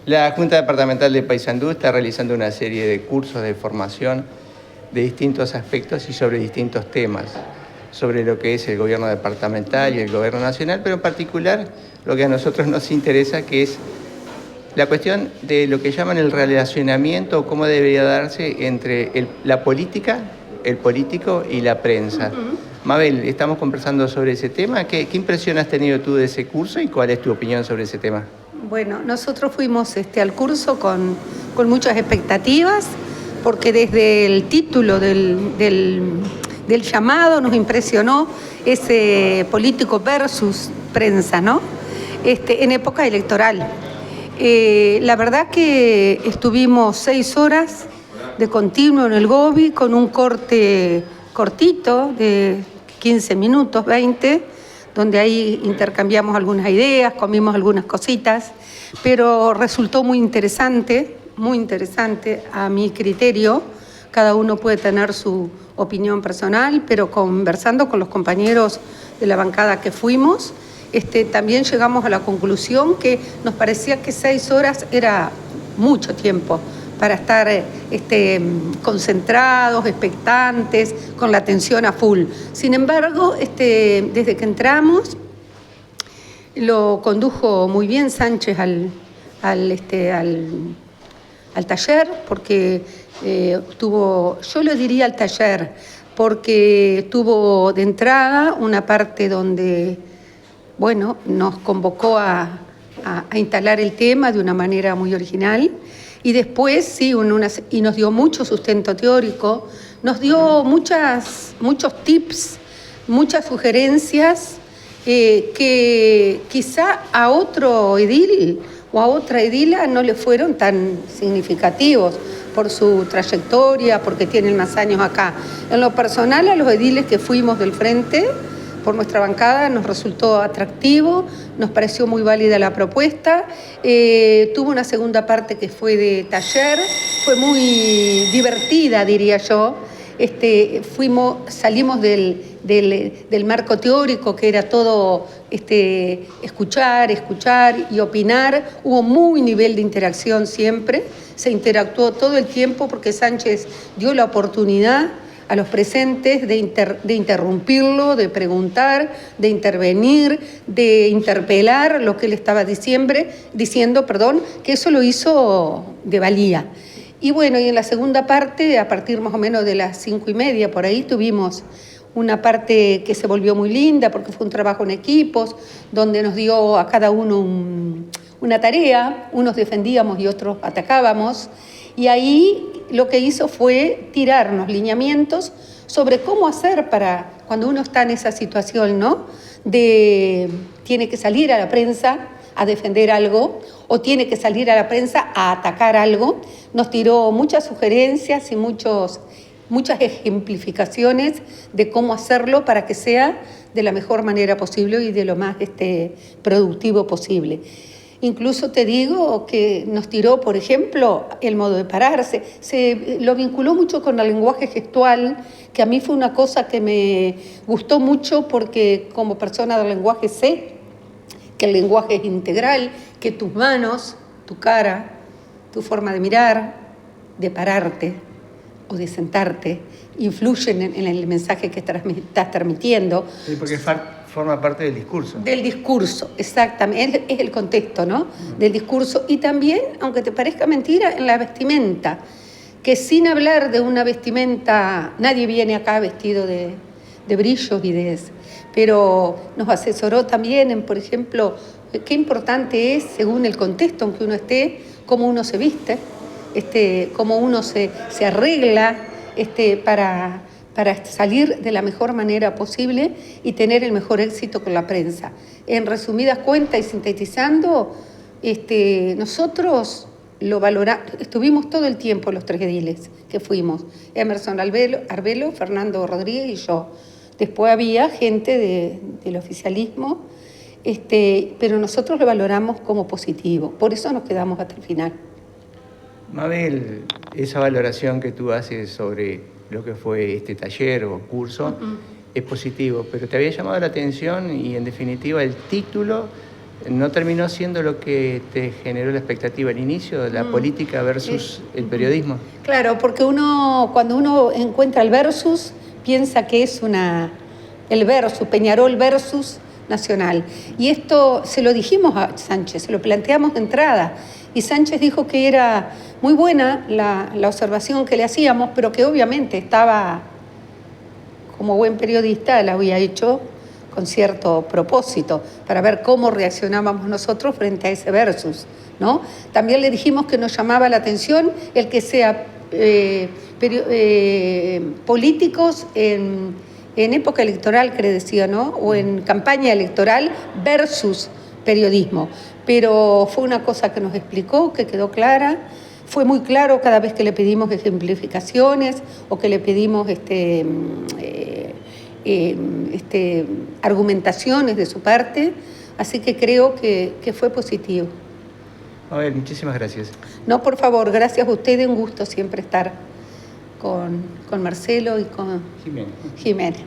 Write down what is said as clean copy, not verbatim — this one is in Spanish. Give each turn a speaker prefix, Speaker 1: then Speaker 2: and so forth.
Speaker 1: La Junta Departamental de Paysandú está realizando una serie de cursos de formación de distintos aspectos y sobre distintos temas, sobre lo que es el gobierno departamental y el gobierno nacional, pero en particular lo que a nosotros nos interesa, que es la cuestión de lo que llaman el relacionamiento o cómo debería darse entre la política, el político y la prensa. Mabel, estamos conversando sobre ese tema. ¿Qué impresión has tenido tú de ese curso y cuál es tu opinión sobre ese tema?
Speaker 2: Bueno, nosotros fuimos al curso con muchas expectativas, porque desde el título del llamado nos impresionó ese político versus prensa, ¿no? En época electoral. La verdad que estuvimos 6 horas de continuo en el Gobi con un corte cortito de 15 minutos, 20, donde ahí intercambiamos algunas ideas, comimos algunas cositas, pero resultó muy interesante a mi criterio. Cada uno puede tener su opinión personal, pero conversando con los compañeros de la bancada que fuimos, también llegamos a la conclusión que nos parecía que 6 horas era mucho tiempo para estar concentrados, expectantes, con la atención a full. Sin embargo, desde que entramos, lo condujo muy bien Sánchez al taller, porque yo lo diría al taller, porque tuvo de entrada una parte donde, bueno, nos convocó a instalar el tema de una manera muy original. Y después, sí, y nos dio mucho sustento teórico, nos dio muchos tips, muchas sugerencias que quizá a otro edil o a otra edila no le fueron tan significativos por su trayectoria, porque tienen más años acá. En lo personal, a los ediles que fuimos del frente, por nuestra bancada, nos resultó atractivo, nos pareció muy válida la propuesta. Tuvo una segunda parte que fue de taller, fue muy divertida, diría yo. Salimos del marco teórico, que era todo escuchar y opinar. Hubo muy nivel de interacción siempre, se interactuó todo el tiempo porque Sánchez dio la oportunidad a los presentes de interrumpirlo, de preguntar, de intervenir, de interpelar lo que él estaba diciendo, que eso lo hizo de valía. Y bueno, y en la segunda parte, a partir más o menos de las 5:30, por ahí tuvimos una parte que se volvió muy linda, porque fue un trabajo en equipos, donde nos dio a cada uno una tarea, unos defendíamos y otros atacábamos, y ahí lo que hizo fue tirarnos lineamientos sobre cómo hacer para cuando uno está en esa situación, ¿no? Tiene que salir a la prensa a defender algo o tiene que salir a la prensa a atacar algo. Nos tiró muchas sugerencias y muchas ejemplificaciones de cómo hacerlo para que sea de la mejor manera posible y de lo más productivo posible. Incluso te digo que nos tiró, por ejemplo, el modo de pararse. Lo vinculó mucho con el lenguaje gestual, que a mí fue una cosa que me gustó mucho porque como persona del lenguaje sé que el lenguaje es integral, que tus manos, tu cara, tu forma de mirar, de pararte o de sentarte, influyen en el mensaje que estás transmitiendo.
Speaker 1: Sí, porque forma parte del discurso.
Speaker 2: Del discurso, exactamente, es el contexto, ¿no? Del discurso. Y también, aunque te parezca mentira, en la vestimenta, que sin hablar de una vestimenta, nadie viene acá vestido de brillos pero nos asesoró también en, por ejemplo, qué importante es, según el contexto en que uno esté, cómo uno se viste, cómo uno se arregla para salir de la mejor manera posible y tener el mejor éxito con la prensa. En resumidas cuentas y sintetizando, nosotros lo valoramos, estuvimos todo el tiempo los 3 ediles que fuimos, Emerson Arbelo, Fernando Rodríguez y yo. Después había gente del oficialismo, pero nosotros lo valoramos como positivo, por eso nos quedamos hasta el final.
Speaker 1: Mabel, esa valoración que tú haces sobre lo que fue este taller o curso es positivo, pero te había llamado la atención y en definitiva el título ¿No terminó siendo lo que te generó la expectativa al inicio, la política versus el periodismo?
Speaker 2: Claro, porque cuando uno encuentra el versus, piensa que es el versus, Peñarol versus Nacional. Y esto se lo dijimos a Sánchez, se lo planteamos de entrada. Y Sánchez dijo que era muy buena la observación que le hacíamos, pero que obviamente estaba, como buen periodista, la había hecho con cierto propósito, para ver cómo reaccionábamos nosotros frente a ese versus, ¿no? También le dijimos que nos llamaba la atención el que sea políticos en época electoral, que le decía, ¿no? O en campaña electoral versus periodismo. Pero fue una cosa que nos explicó, que quedó clara. Fue muy claro cada vez que le pedimos ejemplificaciones o que le pedimos argumentaciones de su parte. Así que creo que fue positivo.
Speaker 1: A ver, muchísimas gracias.
Speaker 2: No, por favor, gracias a ustedes. Un gusto siempre estar con Marcelo y con
Speaker 1: Jiménez.
Speaker 2: Jiménez.